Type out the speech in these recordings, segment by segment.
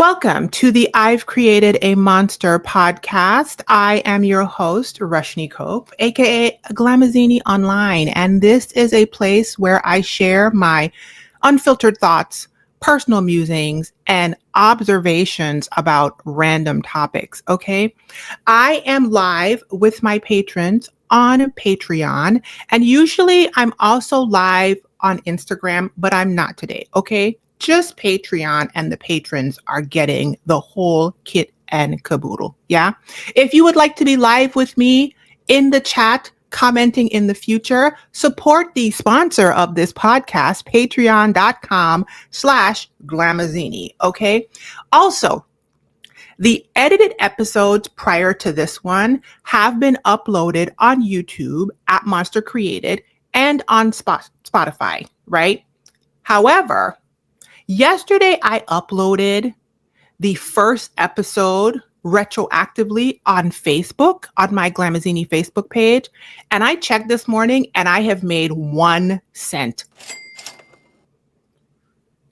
Welcome to the I've Created a Monster podcast. I am your host, Rushni Cope, aka Glamazini Online, and this is a place where I share my unfiltered thoughts, personal musings, and observations about random topics. Okay. I am live with my patrons on Patreon, and usually I'm also live on Instagram, but I'm not today. Okay. Just Patreon, and the patrons are getting the whole kit and caboodle. Yeah. If you would like to be live with me in the chat, commenting in the future, support the sponsor of this podcast, patreon.com/Glamazini. Okay. Also, the edited episodes prior to this one have been uploaded on YouTube at Monster Created and on Spotify, right? However, yesterday, I uploaded the first episode retroactively on Facebook, on my Glamazini Facebook page. And I checked this morning and I have made 1 cent.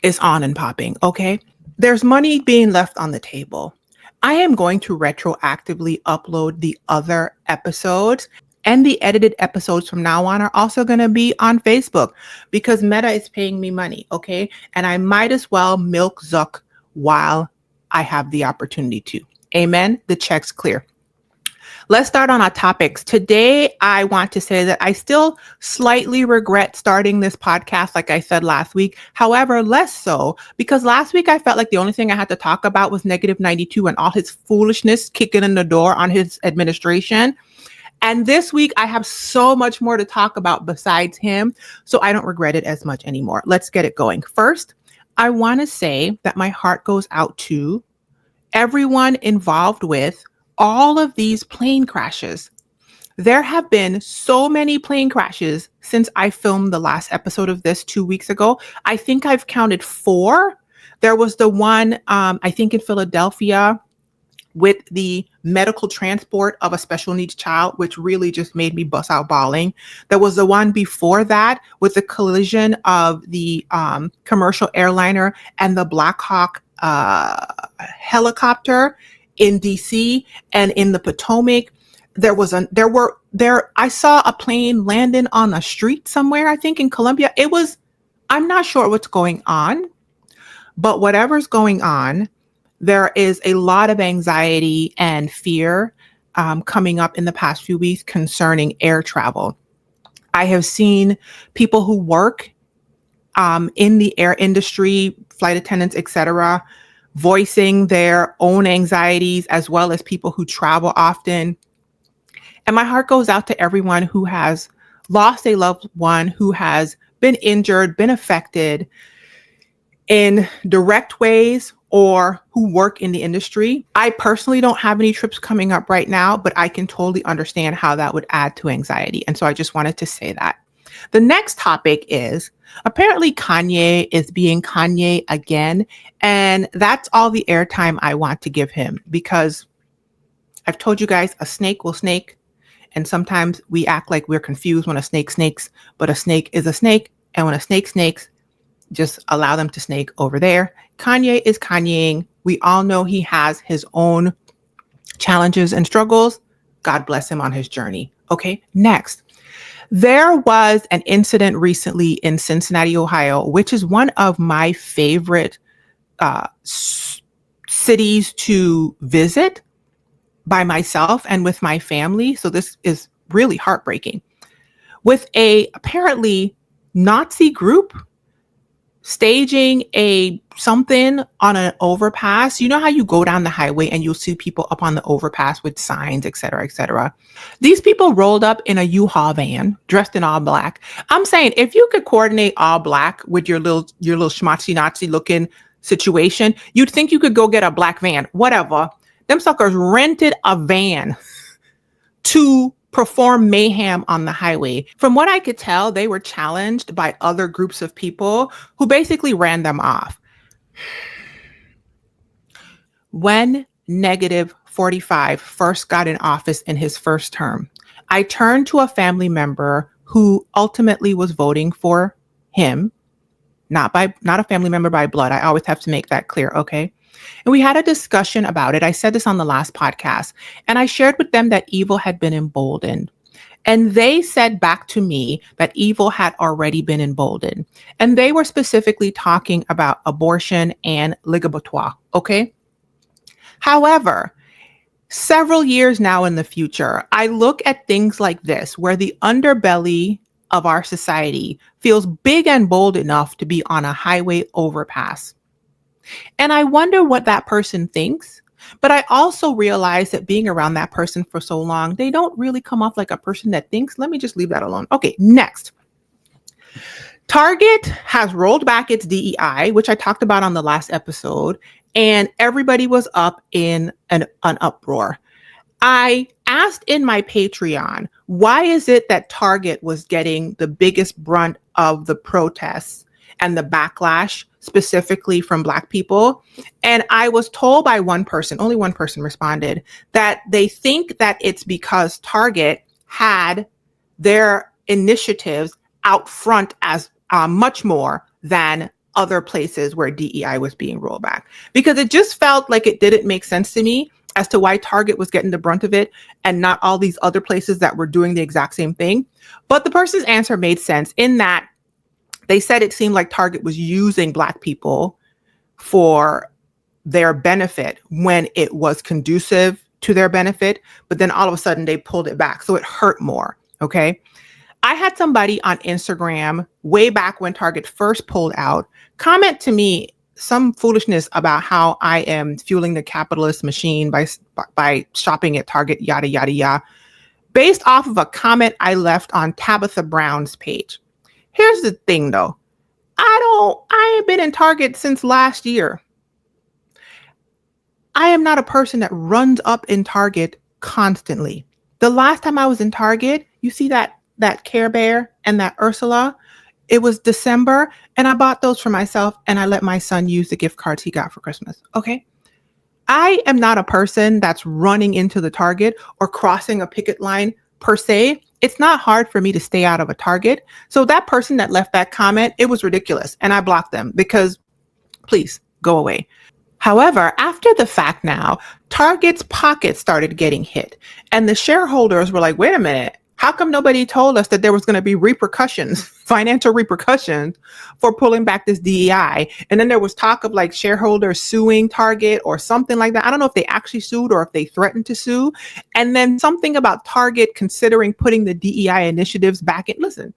It's on and popping, okay? There's money being left on the table. I am going to retroactively upload the other episodes, and the edited episodes from now on are also going to be on Facebook because Meta is paying me money, okay? And I might as well milk Zuck while I have the opportunity to. Amen? The check's clear. Let's start on our topics. Today, I want to say that I still slightly regret starting this podcast, like I said last week. However, less so, because last week I felt like the only thing I had to talk about was negative 92 and all his foolishness kicking in the door on his administration. And this week, I have so much more to talk about besides him, so I don't regret it as much anymore. Let's get it going. First, I want to say that my heart goes out to everyone involved with all of these plane crashes. There have been so many plane crashes since I filmed the last episode of this 2 weeks ago. I think I've counted 4. There was the one, I think in Philadelphia, with the medical transport of a special needs child, which really just made me bust out bawling. There was the one before that with the collision of the commercial airliner and the Black Hawk helicopter in DC and in the Potomac. I saw a plane landing on a street somewhere, I think in Columbia. I'm not sure what's going on, but whatever's going on, there is a lot of anxiety and fear coming up in the past few weeks concerning air travel. I have seen people who work in the air industry, flight attendants, etc., voicing their own anxieties, as well as people who travel often. And my heart goes out to everyone who has lost a loved one, who has been injured, been affected in direct ways, or who work in the industry. I personally don't have any trips coming up right now, but I can totally understand how that would add to anxiety. And so I just wanted to say that. The next topic is apparently Kanye is being Kanye again. And that's all the airtime I want to give him, because I've told you guys a snake will snake. And sometimes we act like we're confused when a snake snakes, but a snake is a snake. And when a snake snakes, just allow them to snake over there. Kanye is Kanyeing. We all know he has his own challenges and struggles. God bless him on his journey. Okay, next. There was an incident recently in Cincinnati, Ohio, which is one of my favorite cities to visit by myself and with my family. So this is really heartbreaking. With a apparently Nazi group staging something on an overpass. You know how you go down the highway and you'll see people up on the overpass with signs, et cetera, et cetera. These people rolled up in a U-Haul van, dressed in all black. I'm saying, if you could coordinate all black with your little schmatzy Nazi looking situation, you'd think you could go get a black van. Whatever. Them suckers rented a van to perform mayhem on the highway. From what I could tell, they were challenged by other groups of people who basically ran them off. When negative 45 first got in office in his first term, I turned to a family member who ultimately was voting for him, not a family member by blood. I always have to make that clear, okay? And we had a discussion about it. I said this on the last podcast, and I shared with them that evil had been emboldened. And they said back to me that evil had already been emboldened. And they were specifically talking about abortion and ligabatoire. Okay. However, several years now in the future, I look at things like this, where the underbelly of our society feels big and bold enough to be on a highway overpass. And I wonder what that person thinks. But I also realize that being around that person for so long, they don't really come off like a person that thinks. Let me just leave that alone. Okay, next. Target has rolled back its DEI, which I talked about on the last episode, and everybody was up in an uproar. I asked in my Patreon, why is it that Target was getting the biggest brunt of the protests and the backlash, specifically from Black people? And I was told by one person, only one person responded, that they think that it's because Target had their initiatives out front as much more than other places where DEI was being rolled back. Because it just felt like it didn't make sense to me as to why Target was getting the brunt of it and not all these other places that were doing the exact same thing. But the person's answer made sense in that they said it seemed like Target was using Black people for their benefit when it was conducive to their benefit, but then all of a sudden they pulled it back. So it hurt more. Okay. I had somebody on Instagram way back when Target first pulled out comment to me some foolishness about how I am fueling the capitalist machine by shopping at Target, yada, yada, yada, based off of a comment I left on Tabitha Brown's page. Here's the thing though. I ain't been in Target since last year. I am not a person that runs up in Target constantly. The last time I was in Target, you see that Care Bear and that Ursula, it was December, and I bought those for myself and I let my son use the gift cards he got for Christmas. Okay. I am not a person that's running into the Target or crossing a picket line per se. It's not hard for me to stay out of a Target. So that person that left that comment, it was ridiculous. And I blocked them because please go away. However, after the fact now, Target's pockets started getting hit and the shareholders were like, wait a minute. How come nobody told us that there was going to be repercussions, financial repercussions for pulling back this DEI? And then there was talk of like shareholders suing Target or something like that. I don't know if they actually sued or if they threatened to sue. And then something about Target considering putting the DEI initiatives back in. Listen,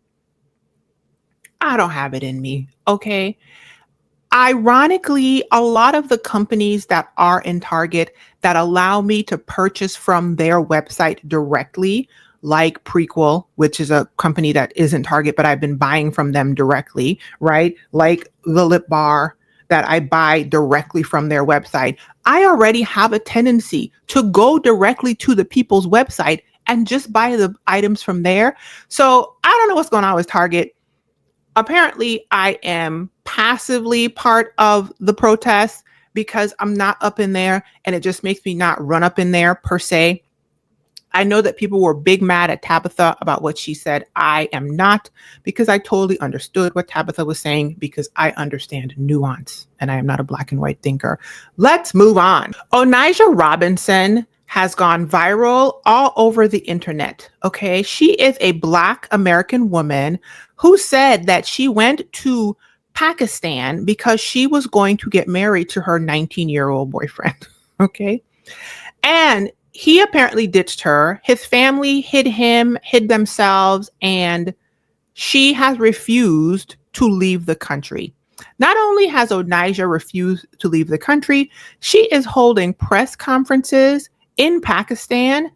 I don't have it in me. Okay. Ironically, a lot of the companies that are in Target that allow me to purchase from their website directly, like Prequel, which is a company that isn't Target, but I've been buying from them directly, right? Like the lip bar that I buy directly from their website. I already have a tendency to go directly to the people's website and just buy the items from there. So I don't know what's going on with Target. Apparently, I am passively part of the protest because I'm not up in there and it just makes me not run up in there per se. I know that people were big mad at Tabitha about what she said. I am not, because I totally understood what Tabitha was saying because I understand nuance and I am not a black and white thinker. Let's move on. Onijah Robinson has gone viral all over the internet. Okay. She is a Black American woman who said that she went to Pakistan because she was going to get married to her 19-year-old boyfriend. Okay. And he apparently ditched her. His family hid themselves, and she has refused to leave the country. Not only has Onijah refused to leave the country, she is holding press conferences in Pakistan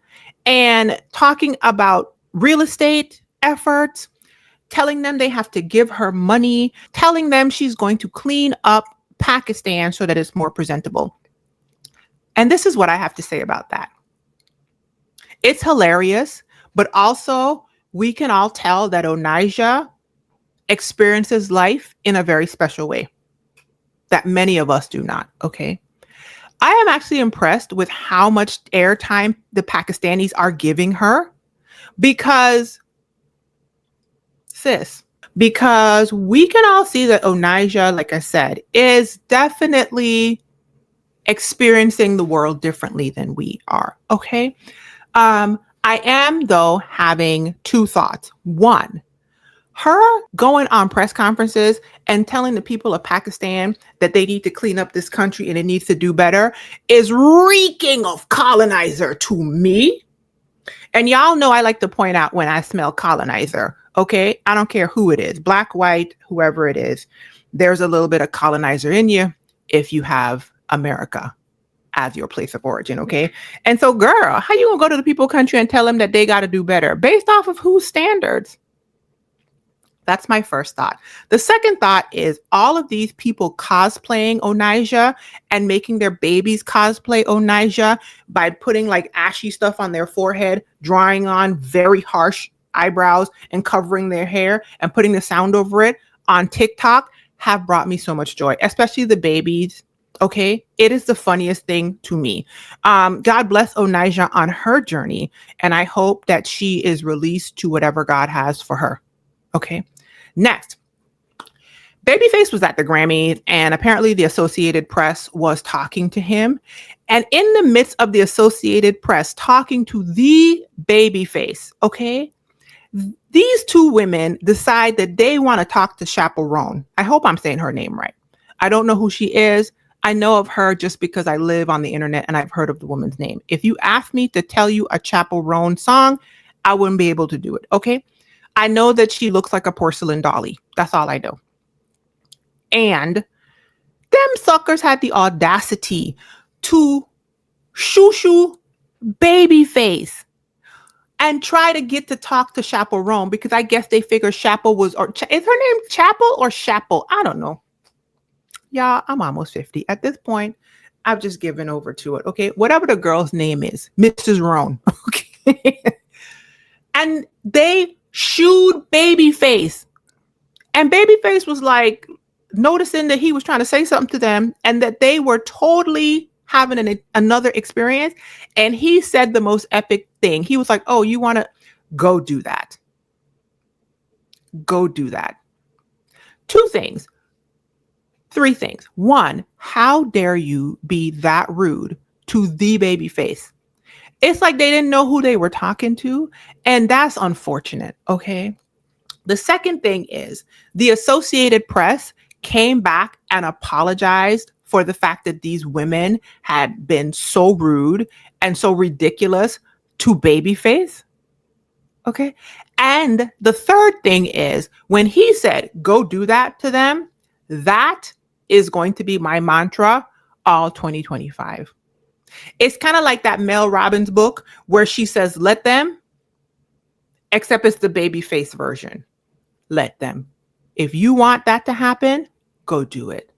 and talking about real estate efforts, telling them they have to give her money, telling them she's going to clean up Pakistan so that it's more presentable. And this is what I have to say about that. It's hilarious, but also we can all tell that Onijah experiences life in a very special way that many of us do not. Okay. I am actually impressed with how much airtime the Pakistanis are giving her because we can all see that Onijah, like I said, is definitely experiencing the world differently than we are. Okay. I am, though, having two thoughts. One, her going on press conferences and telling the people of Pakistan that they need to clean up this country and it needs to do better is reeking of colonizer to me. And y'all know I like to point out when I smell colonizer. Okay. I don't care who it is, black, white, whoever it is. There's a little bit of colonizer in you if you have America as your place of origin. Okay. And so, girl, how you gonna go to the people country and tell them that they got to do better based off of whose standards? That's my first thought. The second thought is all of these people cosplaying Onijah and making their babies cosplay Onijah by putting like ashy stuff on their forehead, drawing on very harsh eyebrows and covering their hair and putting the sound over it on TikTok have brought me so much joy, especially the babies. Okay. It is the funniest thing to me. God bless Onijah on her journey. And I hope that she is released to whatever God has for her. Okay. Next, Babyface was at the Grammys, and apparently the Associated Press was talking to him. And in the midst of the Associated Press talking to the Babyface, okay, these two women decide that they want to talk to Chaperone. I hope I'm saying her name right. I don't know who she is. I know of her just because I live on the internet and I've heard of the woman's name. If you ask me to tell you a Chaperone song, I wouldn't be able to do it, okay? I know that she looks like a porcelain dolly. That's all I know. And them suckers had the audacity to shoo Babyface and try to get to talk to Chaperone because I guess they figure Chapel was, or is her name Chapel or Chapel? I don't know. Y'all, I'm almost 50. At this point, I've just given over to it. Okay. Whatever the girl's name is, Mrs. Roan. Okay. And they shooed Babyface. And Babyface was like noticing that he was trying to say something to them and that they were totally having another experience. And he said the most epic thing. He was like, oh, you want to go do that. Go do that. Three things. One, how dare you be that rude to the Babyface? It's like they didn't know who they were talking to. And that's unfortunate. Okay. The second thing is the Associated Press came back and apologized for the fact that these women had been so rude and so ridiculous to Babyface. Okay. And the third thing is when he said, go do that to them, that is going to be my mantra all 2025. It's kind of like that Mel Robbins book where she says, let them, except it's the Babyface version. Let them. If you want that to happen, go do it.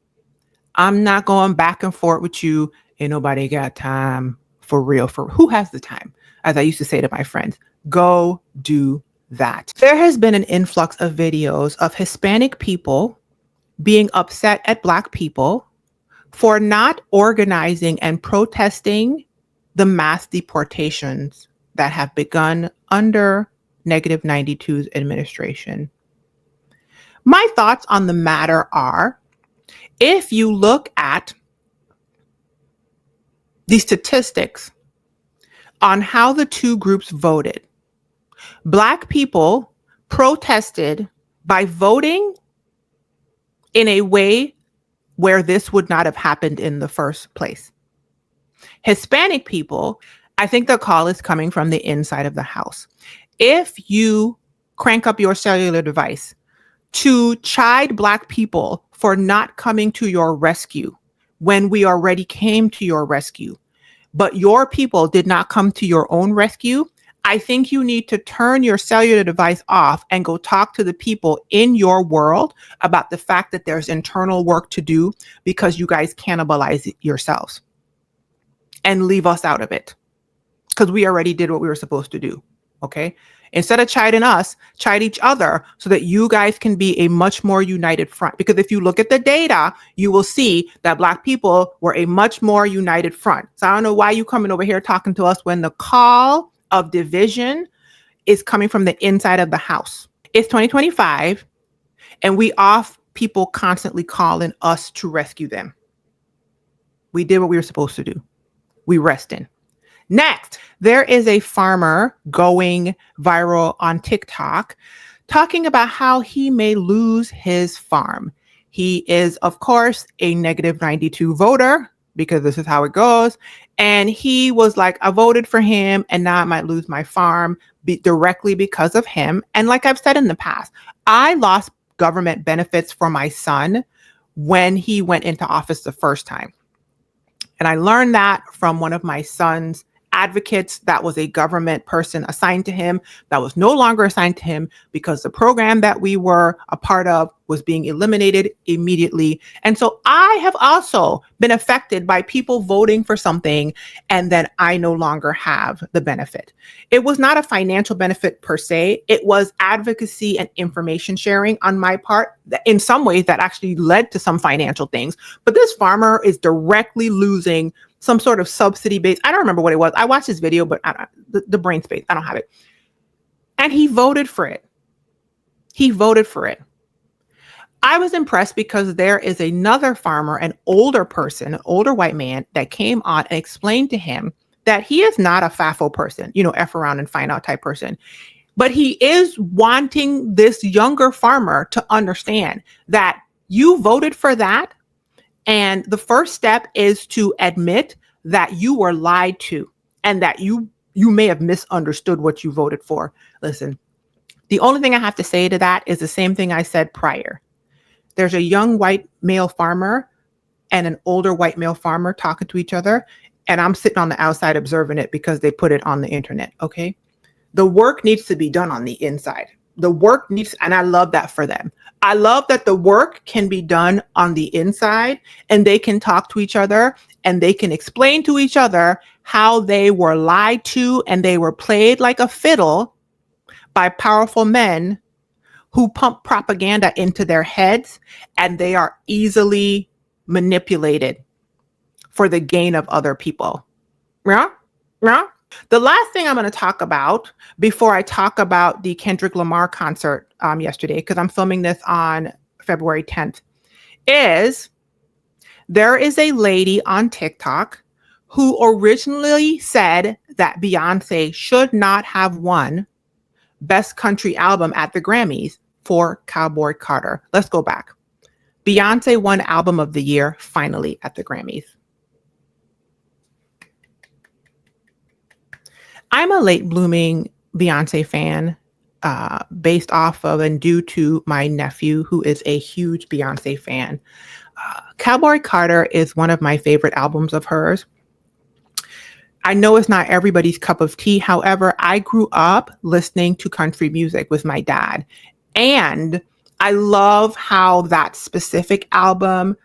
I'm not going back and forth with you. Ain't nobody got time for real. For who has the time? As I used to say to my friends, go do that. There has been an influx of videos of Hispanic people being upset at Black people for not organizing and protesting the mass deportations that have begun under Negative 92's administration. My thoughts on the matter are, if you look at the statistics on how the two groups voted, Black people protested by voting in a way where this would not have happened in the first place. Hispanic people, I think the call is coming from the inside of the house. If you crank up your cellular device to chide Black people for not coming to your rescue when we already came to your rescue, but your people did not come to your own rescue, I think you need to turn your cellular device off and go talk to the people in your world about the fact that there's internal work to do because you guys cannibalize yourselves and leave us out of it because we already did what we were supposed to do. Okay. Instead of chiding us, chide each other so that you guys can be a much more united front. Because if you look at the data, you will see that Black people were a much more united front. So I don't know why you coming over here talking to us when the call of division is coming from the inside of the house. It's 2025 and we off people constantly calling us to rescue them. We did what we were supposed to do. We resting. Next, there is a farmer going viral on TikTok talking about how he may lose his farm. He is, of course, a negative 92 voter because this is how it goes. And he was like, I voted for him and now I might lose my farm directly because of him. And like I've said in the past, I lost government benefits for my son when he went into office the first time. And I learned that from one of my son's advocates that was a government person assigned to him that was no longer assigned to him because the program that we were a part of was being eliminated immediately. And so I have also been affected by people voting for something and then I no longer have the benefit. It was not a financial benefit per se. It was advocacy and information sharing on my part. In some ways that actually led to some financial things. But this farmer is directly losing some sort of subsidy base. I don't remember what it was. I watched this video, but the brain space, I don't have it. And he voted for it. He voted for it. I was impressed because there is another farmer, an older person, an older white man that came on and explained to him that he is not a FAFO person, F around and find out type person. But he is wanting this younger farmer to understand that you voted for that. And the first step is to admit that you were lied to and that you may have misunderstood what you voted for. Listen, the only thing I have to say to that is the same thing I said prior. There's a young white male farmer and an older white male farmer talking to each other. And I'm sitting on the outside observing it because they put it on the internet. Okay. The work needs to be done on the inside. The work needs, and I love that for them. I love that the work can be done on the inside and they can talk to each other and they can explain to each other how they were lied to and they were played like a fiddle by powerful men who pump propaganda into their heads and they are easily manipulated for the gain of other people. Yeah? Yeah? The last thing I'm going to talk about before I talk about the Kendrick Lamar concert yesterday, because I'm filming this on February 10th, is there is a lady on TikTok who originally said that Beyonce should not have won Best Country Album at the Grammys for Cowboy Carter. Let's go back. Beyonce won Album of the Year finally at the Grammys. I'm a late blooming Beyonce fan based off of and due to my nephew, who is a huge Beyonce fan. Cowboy Carter is one of my favorite albums of hers. I know it's not everybody's cup of tea. However, I grew up listening to country music with my dad. And I love how that specific album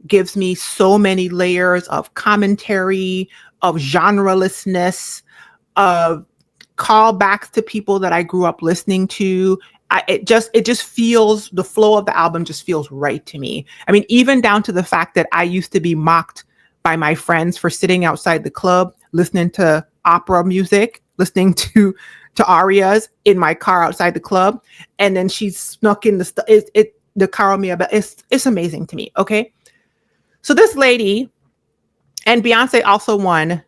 gives me so many layers of commentary, of genrelessness, of callbacks to people that I grew up listening to. It just feels, the flow of the album just feels right to me. I mean, even down to the fact that I used to be mocked by my friends for sitting outside the club, listening to opera music, listening to arias in my car outside the club. And then she snuck in the Caro Mia, but it's amazing to me. Okay. So this lady, and Beyonce also won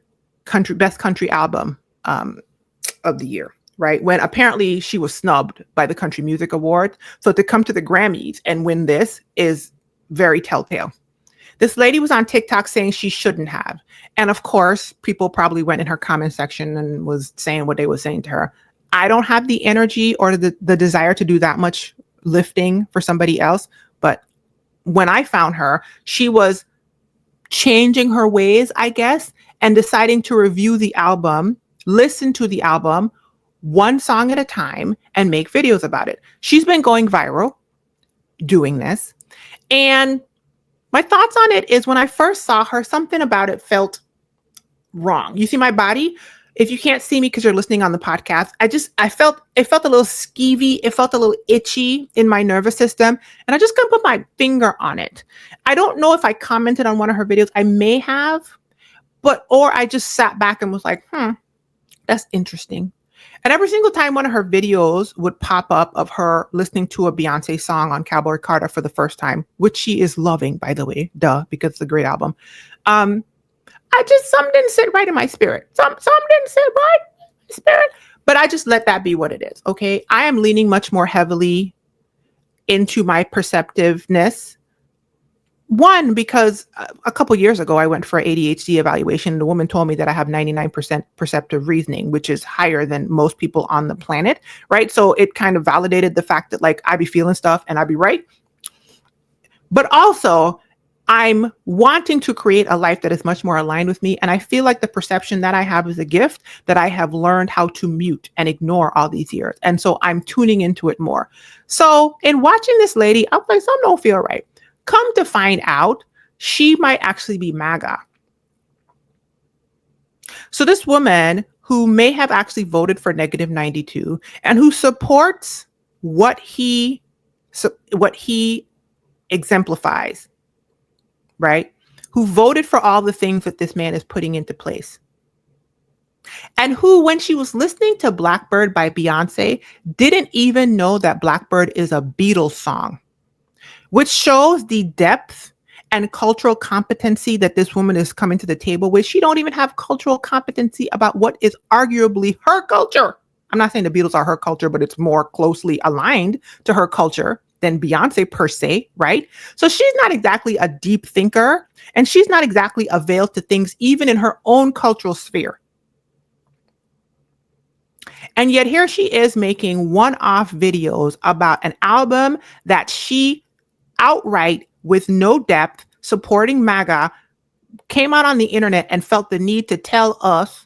Best Country Album of the Year, right? When apparently she was snubbed by the Country Music Awards. So to come to the Grammys and win this is very telltale. This lady was on TikTok saying she shouldn't have. And of course, people probably went in her comment section and was saying what they were saying to her. I don't have the energy or the desire to do that much lifting for somebody else. But when I found her, she was changing her ways, I guess, and deciding to review the album, listen to the album, one song at a time, and make videos about it. She's been going viral doing this. And my thoughts on it is when I first saw her, something about it felt wrong. You see my body? If you can't see me because you're listening on the podcast, it felt a little skeevy. It felt a little itchy in my nervous system. And I just couldn't put my finger on it. I don't know if I commented on one of her videos. I may have, or I just sat back and was like, that's interesting. And every single time one of her videos would pop up of her listening to a Beyonce song on Cowboy Carter for the first time, which she is loving, by the way, duh, because it's a great album. Some didn't sit right in my spirit. Some didn't sit right in my spirit. But I just let that be what it is. Okay. I am leaning much more heavily into my perceptiveness. One, because a couple years ago, I went for an ADHD evaluation. The woman told me that I have 99% perceptive reasoning, which is higher than most people on the planet. Right. So it kind of validated the fact that like I be feeling stuff and I be right. But also, I'm wanting to create a life that is much more aligned with me. And I feel like the perception that I have is a gift that I have learned how to mute and ignore all these years. And so I'm tuning into it more. So in watching this lady, I'm like, some don't feel right. Come to find out, she might actually be MAGA. So this woman who may have actually voted for -92 and who supports what he exemplifies, right? Who voted for all the things that this man is putting into place. And who, when she was listening to Blackbird by Beyonce, didn't even know that Blackbird is a Beatles song, which shows the depth and cultural competency that this woman is coming to the table with. She don't even have cultural competency about what is arguably her culture. I'm not saying the Beatles are her culture, but it's more closely aligned to her culture than Beyonce per se, right? So she's not exactly a deep thinker, and she's not exactly availed to things even in her own cultural sphere. And yet here she is making one-off videos about an album that she outright, with no depth, supporting MAGA, came out on the internet and felt the need to tell us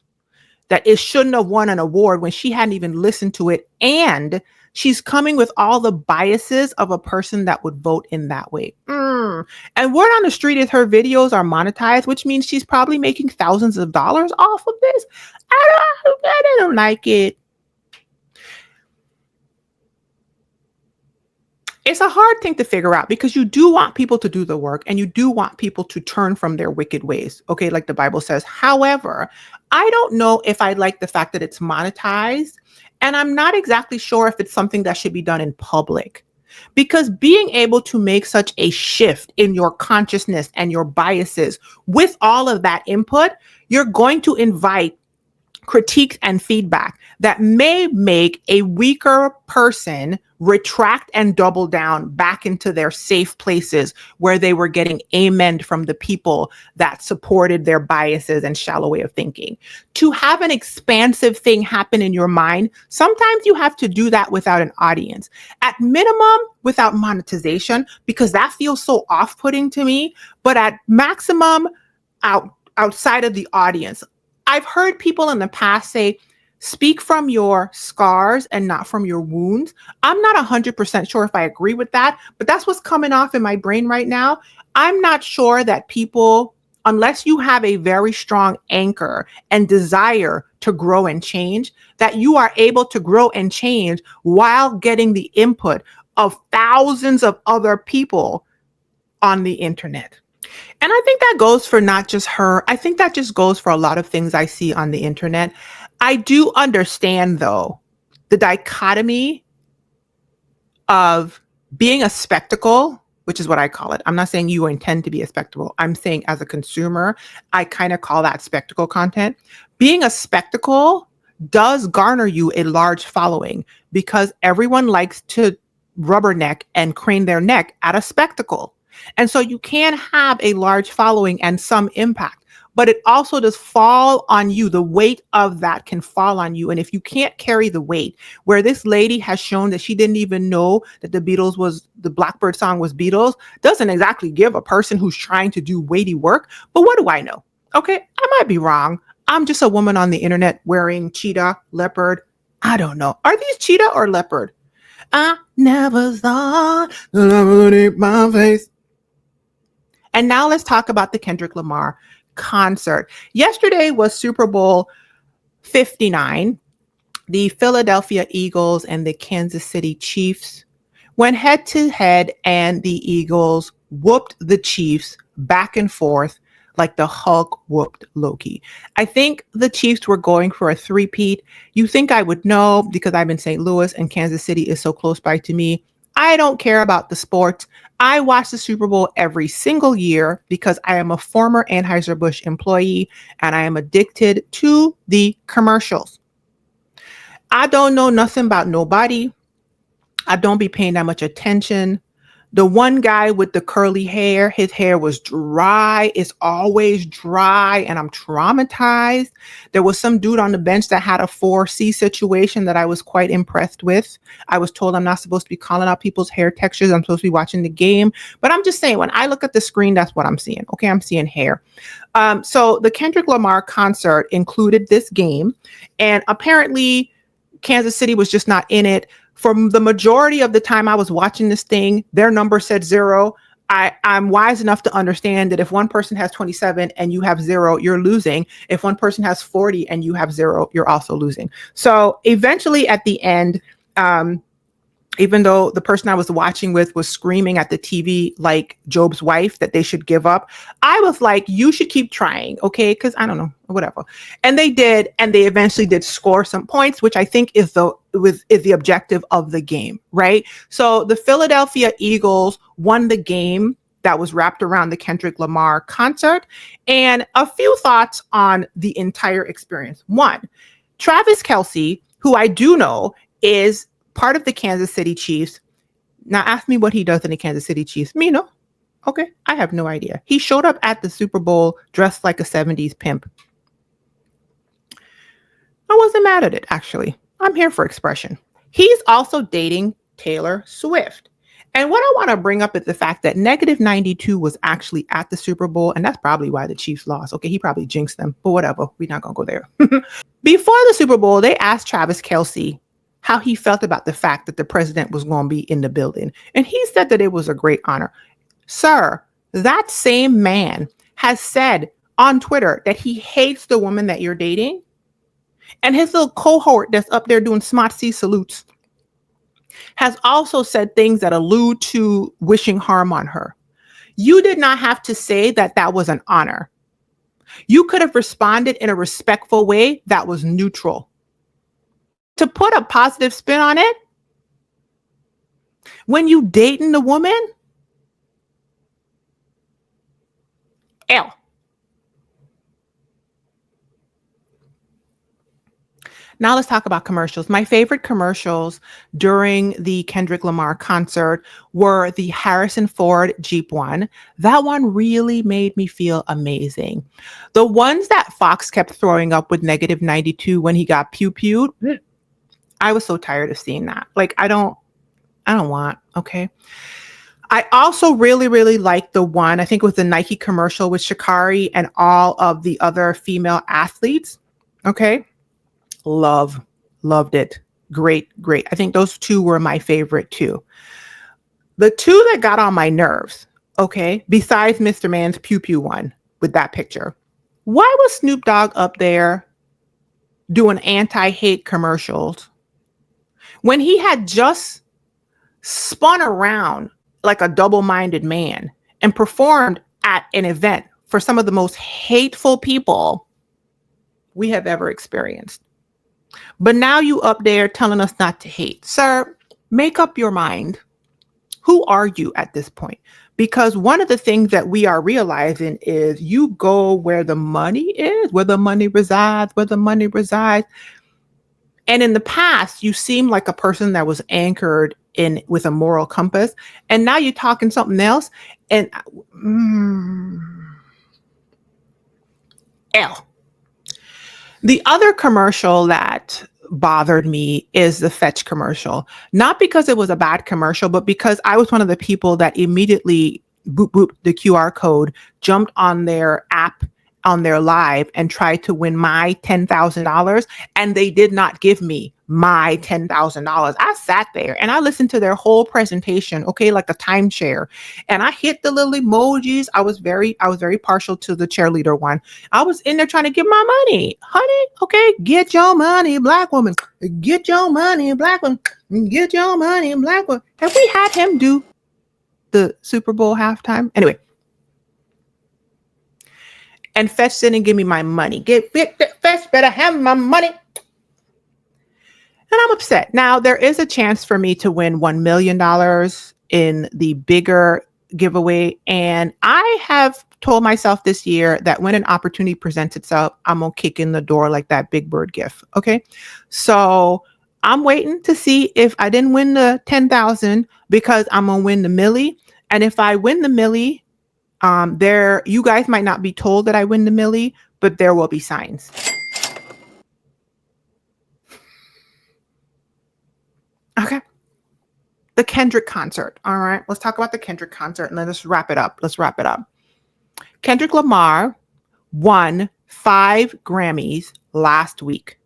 that it shouldn't have won an award when she hadn't even listened to it. And she's coming with all the biases of a person that would vote in that way. And word on the street is her videos are monetized, which means she's probably making thousands of dollars off of this. I don't like it. It's a hard thing to figure out because you do want people to do the work and you do want people to turn from their wicked ways. Okay. Like the Bible says. However, I don't know if I like the fact that it's monetized, and I'm not exactly sure if it's something that should be done in public, because being able to make such a shift in your consciousness and your biases with all of that input, you're going to invite critiques and feedback that may make a weaker person retract and double down back into their safe places where they were getting amen from the people that supported their biases and shallow way of thinking. To have an expansive thing happen in your mind, sometimes you have to do that without an audience. At minimum, without monetization, because that feels so off-putting to me, but at maximum, outside of the audience. I've heard people in the past say, speak from your scars and not from your wounds. I'm not 100% sure if I agree with that, but that's what's coming off in my brain right now. I'm not sure that people, unless you have a very strong anchor and desire to grow and change, that you are able to grow and change while getting the input of thousands of other people on the internet. And I think that goes for not just her. I think that just goes for a lot of things I see on the internet. I do understand, though, the dichotomy of being a spectacle, which is what I call it. I'm not saying you intend to be a spectacle. I'm saying as a consumer, I kind of call that spectacle content. Being a spectacle does garner you a large following because everyone likes to rubberneck and crane their neck at a spectacle. And so you can have a large following and some impact, but it also does fall on you. The weight of that can fall on you. And if you can't carry the weight, where this lady has shown that she didn't even know that the Blackbird song was Beatles, doesn't exactly give a person who's trying to do weighty work. But what do I know? Okay, I might be wrong. I'm just a woman on the internet wearing cheetah, leopard. I don't know. Are these cheetah or leopard? I never thought that I would eat my face. And now let's talk about the Kendrick Lamar concert. Yesterday was Super Bowl 59. The Philadelphia Eagles and the Kansas City Chiefs went head to head, and the Eagles whooped the Chiefs back and forth like the Hulk whooped Loki. I think the Chiefs were going for a three-peat. You think I would know because I'm in St. Louis and Kansas City is so close by to me. I don't care about the sports. I watch the Super Bowl every single year because I am a former Anheuser-Busch employee and I am addicted to the commercials. I don't know nothing about nobody. I don't be paying that much attention. The one guy with the curly hair, his hair was dry. It's always dry, and I'm traumatized. There was some dude on the bench that had a 4C situation that I was quite impressed with. I was told I'm not supposed to be calling out people's hair textures. I'm supposed to be watching the game. But I'm just saying, when I look at the screen, that's what I'm seeing. Okay, I'm seeing hair. So the Kendrick Lamar concert included this game, and apparently Kansas City was just not in it. For the majority of the time I was watching this thing, their number said 0. I'm wise enough to understand that if one person has 27 and you have 0, you're losing. If one person has 40 and you have 0, you're also losing. So eventually at the end, even though the person I was watching with was screaming at the TV like Job's wife that they should give up, I was like, you should keep trying, okay? Because I don't know, whatever. And they did, and they eventually did score some points, which I think is the objective of the game, right? So the Philadelphia Eagles won the game that was wrapped around the Kendrick Lamar concert. And a few thoughts on the entire experience. One, Travis Kelce, who I do know is part of the Kansas City Chiefs. Now ask me what he does in the Kansas City Chiefs. Me, no. Okay, I have no idea. He showed up at the Super Bowl dressed like a 70s pimp. I wasn't mad at it, actually. I'm here for expression. He's also dating Taylor Swift. And what I want to bring up is the fact that -92 was actually at the Super Bowl, and that's probably why the Chiefs lost. Okay, he probably jinxed them, but whatever. We're not going to go there. Before the Super Bowl, they asked Travis Kelce how he felt about the fact that the president was going to be in the building. And he said that it was a great honor. Sir, that same man has said on Twitter that he hates the woman that you're dating. And his little cohort that's up there doing smart C salutes has also said things that allude to wishing harm on her. You did not have to say that that was an honor. You could have responded in a respectful way that was neutral. To put a positive spin on it, when you dating the woman, L. Now let's talk about commercials. My favorite commercials during the Kendrick Lamar concert were the Harrison Ford Jeep one. That one really made me feel amazing. The ones that Fox kept throwing up with -92 when he got pew-pewed, I was so tired of seeing that. Like, I don't want, okay. I also really, really liked the one, I think it was the Nike commercial with Sha'Carri and all of the other female athletes. Okay. Loved it. Great. I think those two were my favorite too. The two that got on my nerves, okay, besides Mr. Man's pew pew one with that picture, why was Snoop Dogg up there doing anti-hate commercials when he had just spun around like a double-minded man and performed at an event for some of the most hateful people we have ever experienced? But now you up there telling us not to hate. Sir, make up your mind. Who are you at this point? Because one of the things that we are realizing is you go where the money is, where the money resides. And in the past, you seemed like a person that was anchored in with a moral compass. And now you're talking something else. And L. The other commercial that bothered me is the Fetch commercial. Not because it was a bad commercial, but because I was one of the people that immediately boop the QR code, jumped on their app on their live and tried to win my $10,000, and they did not give me my $10,000. I sat there and I listened to their whole presentation, okay, like a timeshare, and I hit the little emojis. I was very partial to the cheerleader one. I was in there trying to get my money, honey. Okay, get your money, black woman. Get your money, black woman. Get your money, black woman. Have we had him do the Super Bowl halftime? Anyway. And Fetch didn't give me my money. Fetch better have my money. And I'm upset. Now, there is a chance for me to win $1 million in the bigger giveaway. And I have told myself this year that when an opportunity presents itself, I'm going to kick in the door like that Big Bird gift. Okay. So I'm waiting to see if I didn't win the 10,000 because I'm going to win the millie. And if I win the millie, you guys might not be told that I win the millie, but there will be signs. Okay. The Kendrick concert. All right. Let's talk about the Kendrick concert and let's wrap it up. Kendrick Lamar won 5 Grammys last week.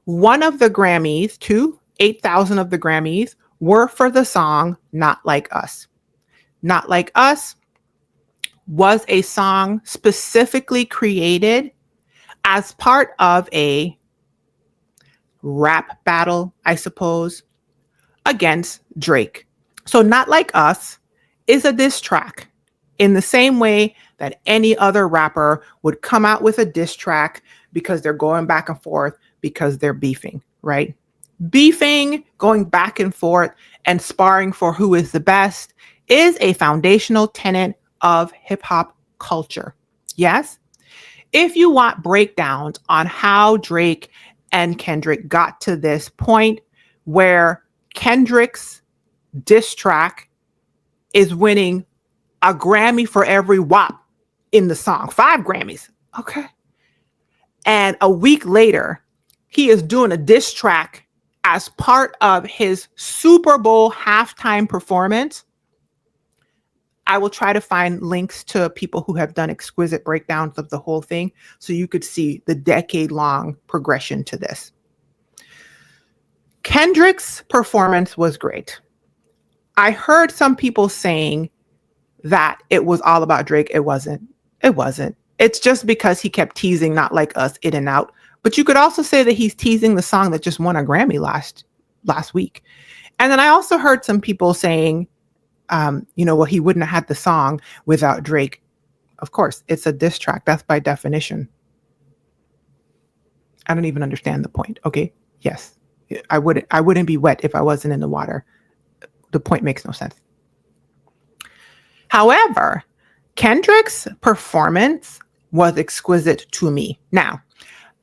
One of the Grammys, 8,000 of the Grammys were for the song Not Like Us. Not Like Us was a song specifically created as part of a rap battle, I suppose, against Drake. So Not Like Us is a diss track in the same way that any other rapper would come out with a diss track because they're going back and forth because they're beefing, right? Beefing, going back and forth and sparring for who is the best is a foundational tenet of hip hop culture. Yes? If you want breakdowns on how Drake and Kendrick got to this point where Kendrick's diss track is winning a Grammy for every WAP in the song, 5 Grammys. Okay. And a week later, he is doing a diss track as part of his Super Bowl halftime performance. I will try to find links to people who have done exquisite breakdowns of the whole thing so you could see the decade-long progression to this. Kendrick's performance was great. I heard some people saying that it was all about Drake. It wasn't. It's just because he kept teasing Not Like Us in and out. But you could also say that he's teasing the song that just won a Grammy last week. And then I also heard some people saying, well, he wouldn't have had the song without Drake. Of course, it's a diss track. That's by definition. I don't even understand the point. Okay. Yes. I wouldn't be wet if I wasn't in the water. The point makes no sense. However, Kendrick's performance was exquisite to me. Now,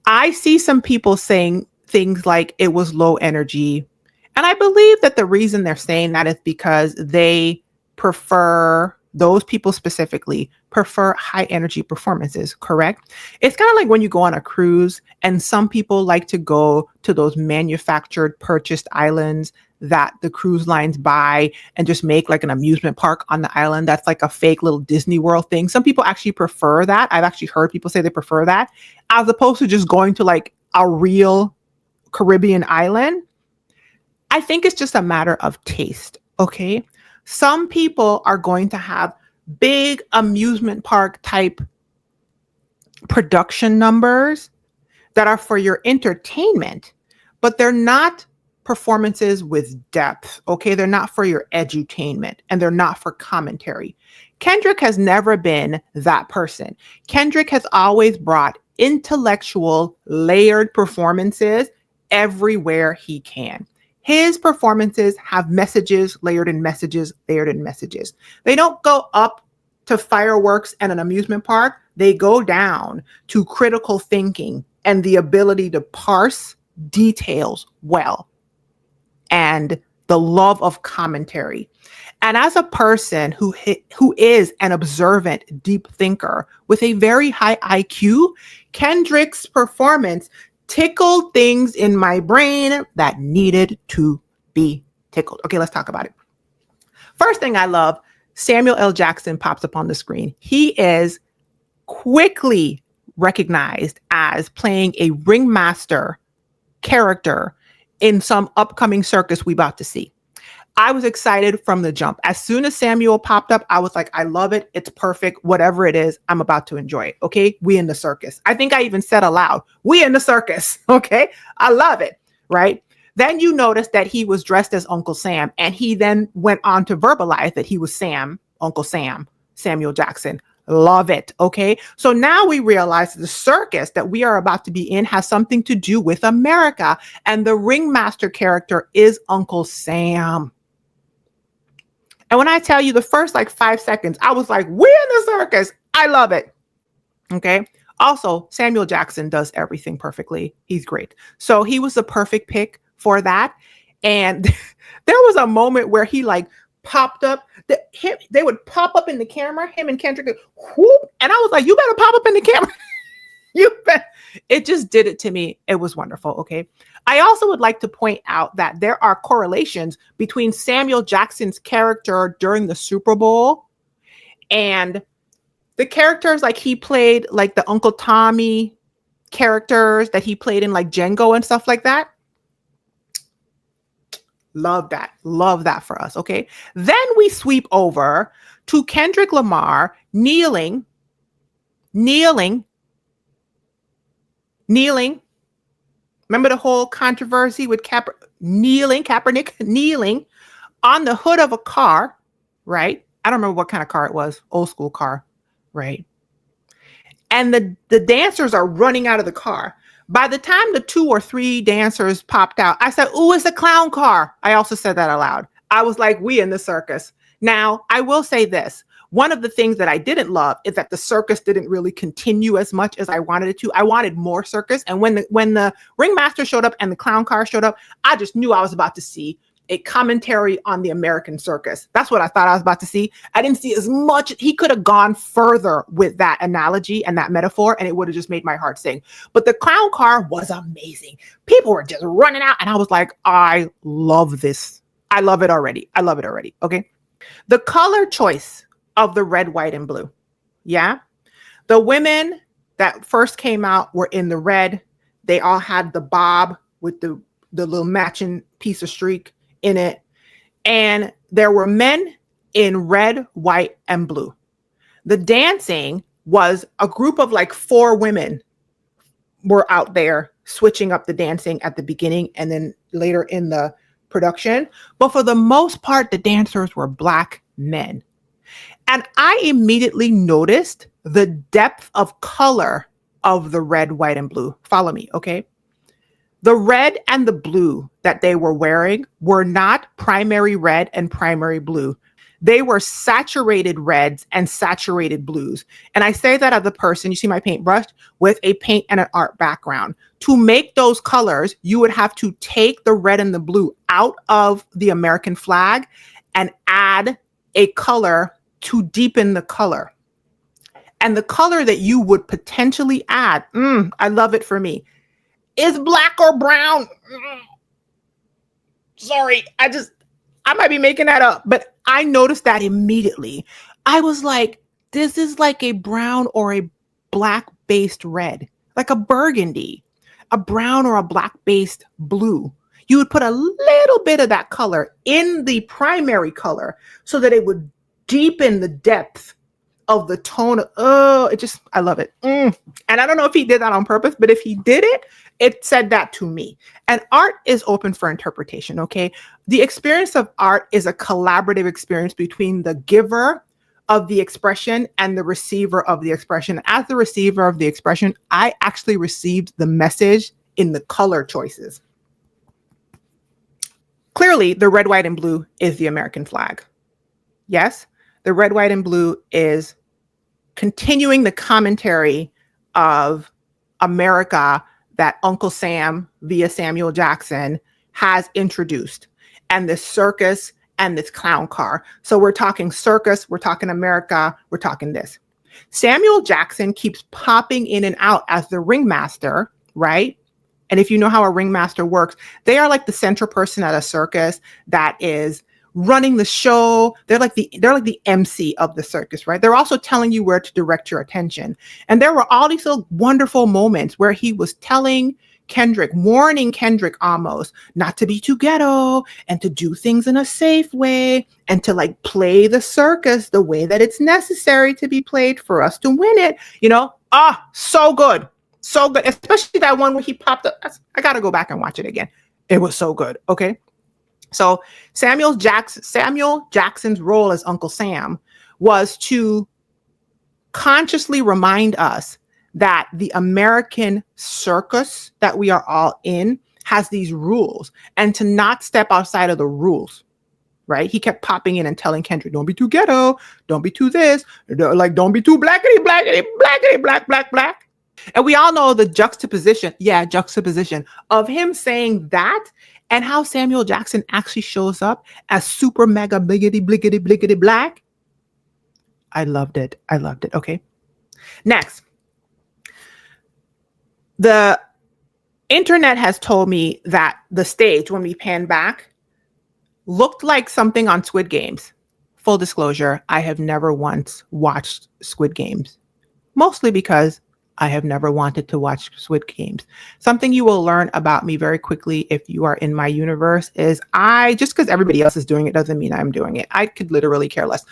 I see some people saying things like it was low energy. And I believe that the reason they're saying that is because those people specifically prefer high energy performances, correct? It's kind of like when you go on a cruise and some people like to go to those manufactured, purchased islands that the cruise lines buy and just make like an amusement park on the island. That's like a fake little Disney World thing. Some people actually prefer that. I've actually heard people say they prefer that as opposed to just going to like a real Caribbean island. I think it's just a matter of taste. Okay. Some people are going to have big amusement park type production numbers that are for your entertainment, but they're not performances with depth. Okay. They're not for your edutainment and they're not for commentary. Kendrick has never been that person. Kendrick has always brought intellectual, layered performances everywhere he can. His performances have messages, layered in messages, layered in messages. They don't go up to fireworks and an amusement park. They go down to critical thinking and the ability to parse details well and the love of commentary. And as a person who is an observant, deep thinker with a very high IQ, Kendrick's performance tickled things in my brain that needed to be tickled. Okay, let's talk about it. First thing I love, Samuel L. Jackson pops up on the screen. He is quickly recognized as playing a ringmaster character in some upcoming circus we about to see. I was excited from the jump. As soon as Samuel popped up, I was like, I love it. It's perfect. Whatever it is, I'm about to enjoy it. Okay. We in the circus. I think I even said aloud, we in the circus. Okay. I love it. Right. Then you notice that he was dressed as Uncle Sam and he then went on to verbalize that he was Sam, Uncle Sam, Samuel Jackson. Love it. Okay. So now we realize the circus that we are about to be in has something to do with America. And the ringmaster character is Uncle Sam. And when I tell you the first like 5 seconds, I was like, we're in the circus. I love it. Okay. Also, Samuel Jackson does everything perfectly. He's great. So he was the perfect pick for that. And there was a moment where he like popped up. They would pop up in the camera, him and Kendrick, whoop, and I was like, you better pop up in the camera. You bet. It just did it to me. It was wonderful. Okay. I also would like to point out that there are correlations between Samuel Jackson's character during the Super Bowl and the characters like he played, like the Uncle Tommy characters that he played in like Django and stuff like that. Love that. Love that for us. Okay. Then we sweep over to Kendrick Lamar kneeling. Remember the whole controversy with Kaepernick kneeling on the hood of a car, right? I don't remember what kind of car it was. Old school car, right? And the dancers are running out of the car. By the time the 2 or 3 dancers popped out, I said, ooh, it's a clown car. I also said that aloud. I was like, we in the circus. Now, I will say this. One of the things that I didn't love is that the circus didn't really continue as much as I wanted it to. I wanted more circus. And when the ringmaster showed up and the clown car showed up, I just knew I was about to see a commentary on the American circus. That's what I thought I was about to see. I didn't see as much. He could have gone further with that analogy and that metaphor, and it would have just made my heart sing. But the clown car was amazing. People were just running out, and I was like, I love this. I love it already. I love it already. Okay. The color choice of the red, white, and blue. Yeah. The women that first came out were in the red. They all had the bob with the little matching piece of streak in it. And there were men in red, white, and blue. The dancing was a group of like 4 women were out there switching up the dancing at the beginning and then later in the production. But for the most part, the dancers were Black men. And I immediately noticed the depth of color of the red, white, and blue. Follow me, okay? The red and the blue that they were wearing were not primary red and primary blue. They were saturated reds and saturated blues. And I say that as a person, you see my paintbrush, with a paint and an art background. To make those colors, you would have to take the red and the blue out of the American flag and add a color to deepen the color. And the color that you would potentially add, I love it for me, is black or brown. Sorry, I might be making that up, but I noticed that immediately. I was like, this is like a brown or a black based red, like a burgundy, a brown or a black based blue. You would put a little bit of that color in the primary color so that it would deepen the depth of the tone. I love it. And I don't know if he did that on purpose, but if he did it, it said that to me. And art is open for interpretation, okay? The experience of art is a collaborative experience between the giver of the expression and the receiver of the expression. As the receiver of the expression, I actually received the message in the color choices. Clearly, the red, white, and blue is the American flag. Yes, the red, white, and blue is continuing the commentary of America that Uncle Sam, via Samuel Jackson, has introduced, and this circus and this clown car. So we're talking circus, we're talking America, we're talking this. Samuel Jackson keeps popping in and out as the ringmaster, right? And if you know how a ringmaster works, they are like the central person at a circus that is running the show. They're like the MC of the circus, right? They're also telling you where to direct your attention. And there were all these little wonderful moments where he was telling Kendrick, warning Kendrick almost not to be too ghetto and to do things in a safe way and to like play the circus the way that it's necessary to be played for us to win it. So good. So good. Especially that one where he popped up. I got to go back and watch it again. It was so good. Okay. So Samuel Jackson's role as Uncle Sam was to consciously remind us that the American circus that we are all in has these rules, and to not step outside of the rules, right? He kept popping in and telling Kendrick, don't be too ghetto, don't be too this, like don't be too blackity, blackity, blackity, black, black, black. And we all know the juxtaposition of him saying that and how Samuel Jackson actually shows up as super mega bliggity, bliggity, bliggity black. I loved it. I loved it. Okay. Next, the internet has told me that the stage, when we pan back, looked like something on Squid Games. Full disclosure, I have never once watched Squid Games, mostly because I have never wanted to watch Squid Games. Something you will learn about me very quickly if you are in my universe is just because everybody else is doing it doesn't mean I'm doing it. I could literally care less.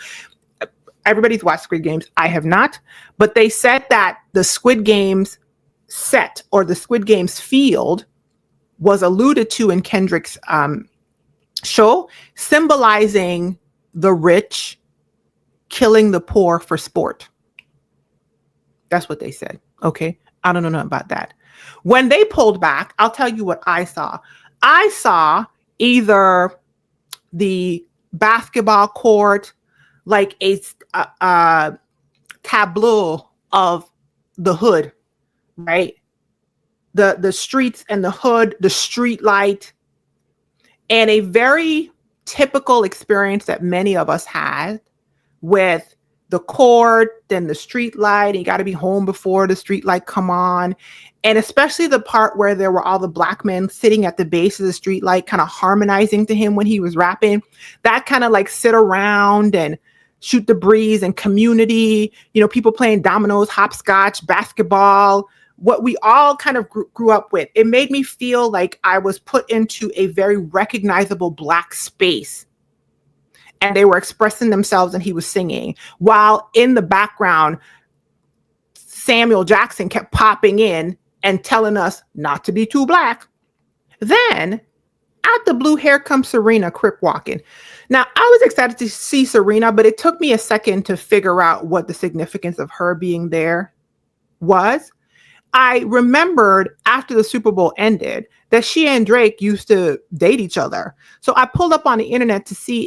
Everybody's watched Squid Games. I have not, but they said that the Squid Games set or the Squid Games field was alluded to in Kendrick's show, symbolizing the rich killing the poor for sport. That's what they said. Okay. I don't know nothing about that. When they pulled back, I'll tell you what I saw. I saw either the basketball court, like a tableau of the hood, right? The streets and the hood, the street light, and a very typical experience that many of us had with the court and the street light, and you got to be home before the street light come on. And especially the part where there were all the black men sitting at the base of the street light, kind of harmonizing to him when he was rapping. That kind of like sit around and shoot the breeze and community, people playing dominoes, hopscotch, basketball, what we all kind of grew up with. It made me feel like I was put into a very recognizable black space. And they were expressing themselves and he was singing. While in the background, Samuel Jackson kept popping in and telling us not to be too black. Then, out the blue, here comes Serena crip walking. Now, I was excited to see Serena, but it took me a second to figure out what the significance of her being there was. I remembered after the Super Bowl ended that she and Drake used to date each other. So I pulled up on the internet to see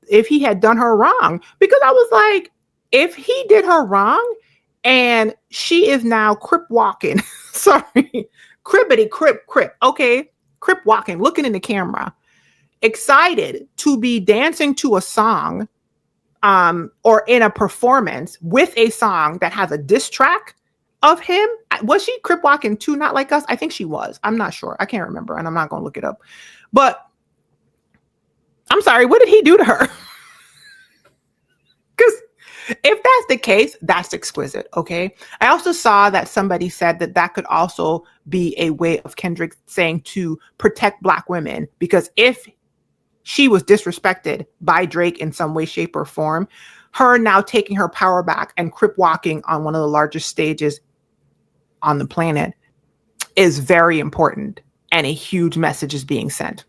if he had done her wrong, because I was like, if he did her wrong and she is now crip walking, sorry, cribbity crip, okay, crip walking, looking in the camera, excited to be dancing to a song or in a performance with a song that has a diss track of him. Was she crip walking too? Not Like Us? I think she was. I'm not sure. I can't remember, and I'm not going to look it up. But I'm sorry, what did he do to her? Because if that's the case, that's exquisite, okay? I also saw that somebody said that could also be a way of Kendrick saying to protect Black women, because if she was disrespected by Drake in some way, shape, or form, her now taking her power back and crip walking on one of the largest stages on the planet is very important, and a huge message is being sent.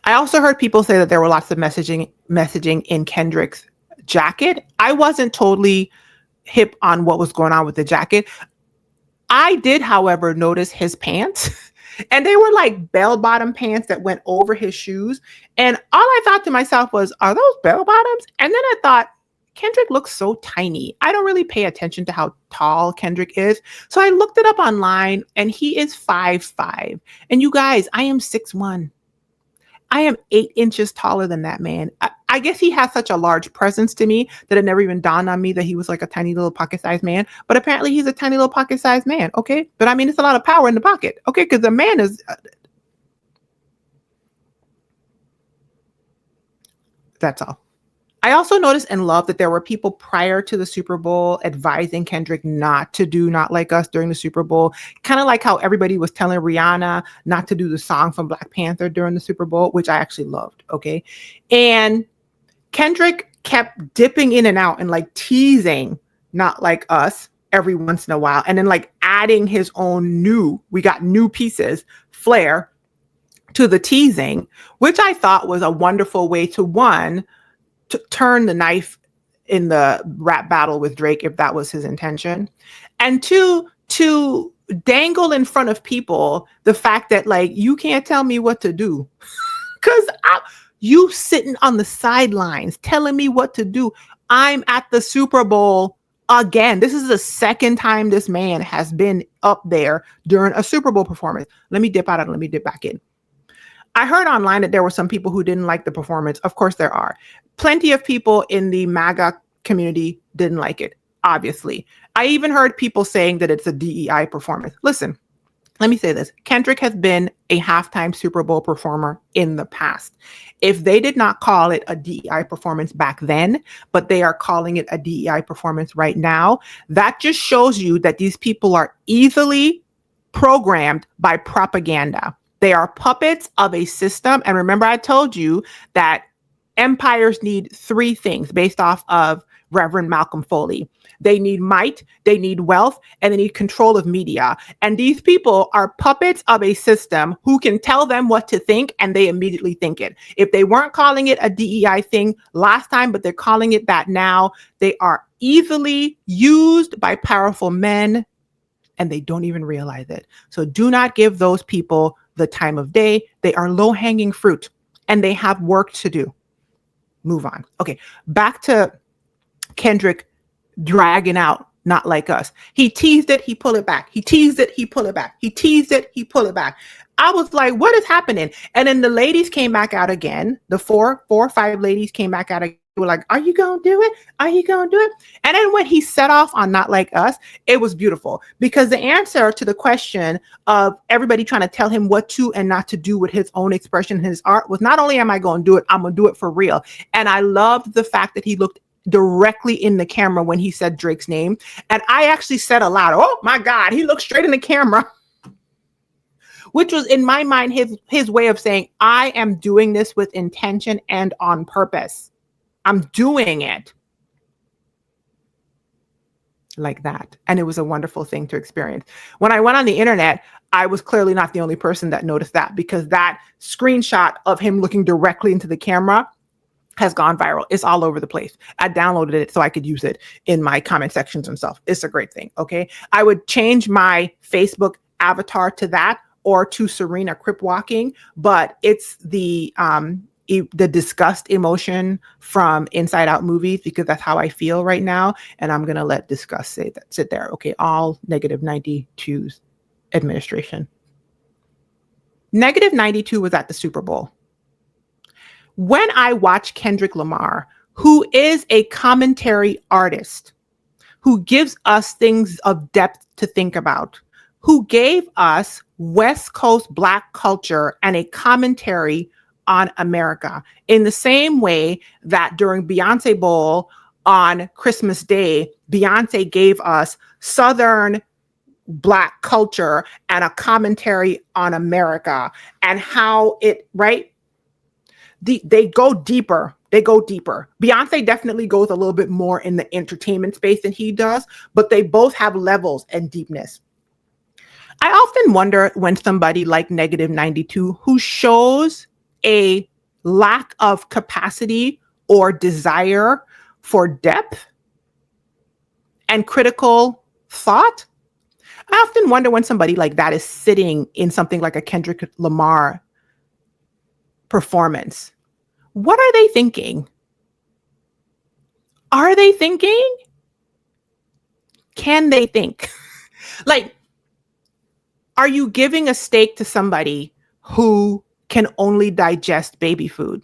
I also heard people say that there were lots of messaging in Kendrick's jacket. I wasn't totally hip on what was going on with the jacket. I did, however, notice his pants, and they were like bell-bottom pants that went over his shoes. And all I thought to myself was, are those bell-bottoms? And then I thought, Kendrick looks so tiny. I don't really pay attention to how tall Kendrick is. So I looked it up online, and he is 5'5". And you guys, I am 6'1". I am 8 inches taller than that man. I guess he has such a large presence to me that it never even dawned on me that he was like a tiny little pocket-sized man. But apparently he's a tiny little pocket-sized man, okay? But I mean, it's a lot of power in the pocket, okay? Because the man is... That's all. I also noticed and loved that there were people prior to the Super Bowl advising Kendrick not to do Not Like Us during the Super Bowl. Kind of like how everybody was telling Rihanna not to do the song from Black Panther during the Super Bowl, which I actually loved, okay? And Kendrick kept dipping in and out and like teasing Not Like Us every once in a while, and then like adding his own we got new pieces, flair to the teasing, which I thought was a wonderful way to turn the knife in the rap battle with Drake if that was his intention. And two, to dangle in front of people the fact that like you can't tell me what to do. Cause you sitting on the sidelines telling me what to do. I'm at the Super Bowl again. This is the second time this man has been up there during a Super Bowl performance. Let me dip out and let me dip back in. I heard online that there were some people who didn't like the performance. Of course there are. Plenty of people in the MAGA community didn't like it, obviously. I even heard people saying that it's a DEI performance. Listen, let me say this. Kendrick has been a halftime Super Bowl performer in the past. If they did not call it a DEI performance back then, but they are calling it a DEI performance right now, that just shows you that these people are easily programmed by propaganda. They are puppets of a system. And remember, I told you that empires need three things based off of Reverend Malcolm Foley. They need might, they need wealth, and they need control of media. And these people are puppets of a system who can tell them what to think, and they immediately think it. If they weren't calling it a DEI thing last time, but they're calling it that now, they are easily used by powerful men, and they don't even realize it. So do not give those people the time of day. They are low-hanging fruit, and they have work to do. Move on. Okay, back to Kendrick dragging out Not Like Us. He teased it, he pulled it back. He teased it, he pulled it back. He teased it, he pulled it back. I was like, what is happening? And then the ladies came back out again. The four or five ladies came back out again. They were like, are you going to do it? Are you going to do it? And then when he set off on Not Like Us, it was beautiful because the answer to the question of everybody trying to tell him what to and not to do with his own expression, his art was not only am I going to do it, I'm going to do it for real. And I loved the fact that he looked directly in the camera when he said Drake's name. And I actually said aloud, oh my God, he looked straight in the camera, which was in my mind, his way of saying, I am doing this with intention and on purpose. I'm doing it like that. And it was a wonderful thing to experience. When I went on the internet, I was clearly not the only person that noticed that because that screenshot of him looking directly into the camera has gone viral. It's all over the place. I downloaded it so I could use it in my comment sections and stuff. It's a great thing. Okay. I would change my Facebook avatar to that or to Serena Crip walking, but it's the disgust emotion from Inside Out movies because that's how I feel right now. And I'm going to let disgust sit there. Okay. All negative 92's administration. Negative 92 was at the Super Bowl. When I watch Kendrick Lamar, who is a commentary artist, who gives us things of depth to think about, who gave us West Coast Black culture and a commentary on America in the same way that during Beyonce Bowl on Christmas Day, Beyonce gave us Southern Black culture and a commentary on America and how it, right? They go deeper. They go deeper. Beyonce definitely goes a little bit more in the entertainment space than he does, but they both have levels and deepness. I often wonder when somebody like Negative 92, who shows a lack of capacity or desire for depth and critical thought, I often wonder when somebody like that is sitting in something like a Kendrick Lamar performance. What are they thinking? Are they thinking? Can they think? Like, are you giving a steak to somebody who can only digest baby food?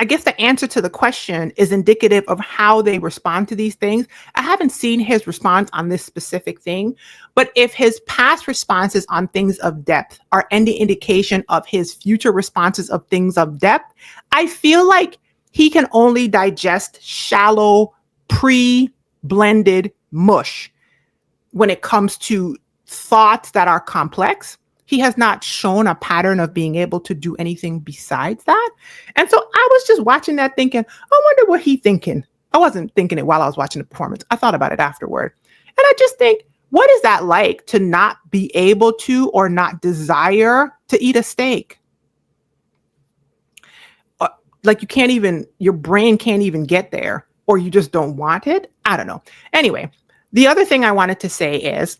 I guess the answer to the question is indicative of how they respond to these things. I haven't seen his response on this specific thing, but if his past responses on things of depth are any indication of his future responses of things of depth, I feel like he can only digest shallow, pre-blended mush when it comes to thoughts that are complex. He has not shown a pattern of being able to do anything besides that. And so I was just watching that thinking, I wonder what he's thinking. I wasn't thinking it while I was watching the performance. I thought about it afterward. And I just think, what is that like to not be able to or not desire to eat a steak? Like you can't even, your brain can't even get there. or you just don't want it. I don't know. Anyway, the other thing I wanted to say is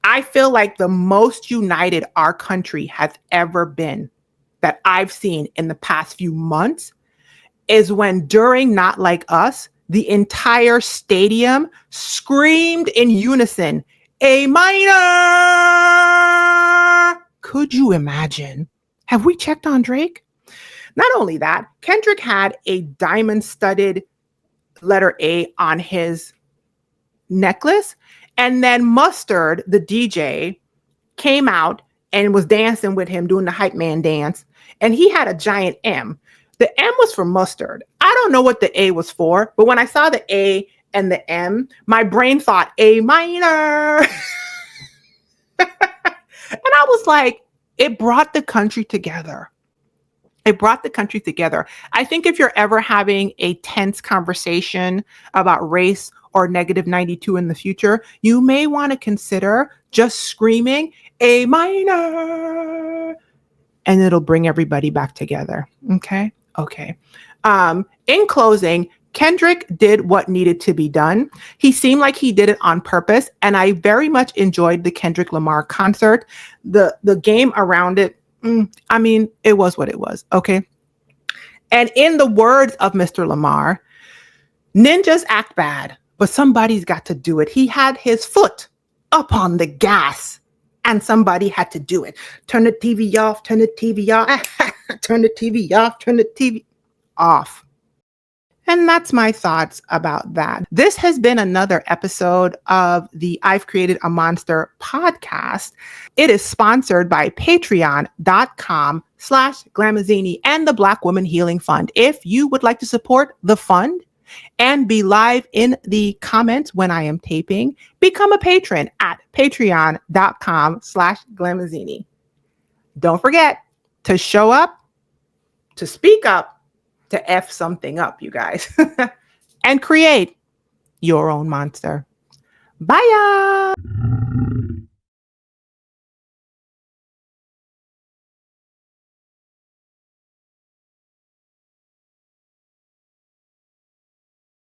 I feel like the most united our country has ever been that I've seen in the past few months is when during Not Like Us, the entire stadium screamed in unison, A minor. Could you imagine? Have we checked on Drake? Not only that, Kendrick had a diamond studded letter A on his necklace. And then Mustard, the DJ, came out and was dancing with him, doing the hype man dance. And he had a giant M. The M was for Mustard. I don't know what the A was for, but when I saw the A and the M, my brain thought A minor. And I was like, it brought the country together. It brought the country together. I think if you're ever having a tense conversation about race or negative 92 in the future, you may want to consider just screaming A minor, and it'll bring everybody back together. Okay. Okay. In closing, Kendrick did what needed to be done. He seemed like he did it on purpose, and I very much enjoyed the Kendrick Lamar concert. The game around it, I mean, it was what it was. Okay. And in the words of Mr. Lamar, ninjas act bad, but somebody's got to do it. He had his foot up on the gas and somebody had to do it. Turn the TV off, turn the TV off, turn the TV off, turn the TV off. And that's my thoughts about that. This has been another episode of the I've Created a Monster podcast. It is sponsored by patreon.com/Glamazzini and the Black Woman Healing Fund. If you would like to support the fund and be live in the comments when I am taping, become a patron at patreon.com/Glamazzini. Don't forget to show up, to speak up, to F something up, you guys, and create your own monster. Bye, y'all.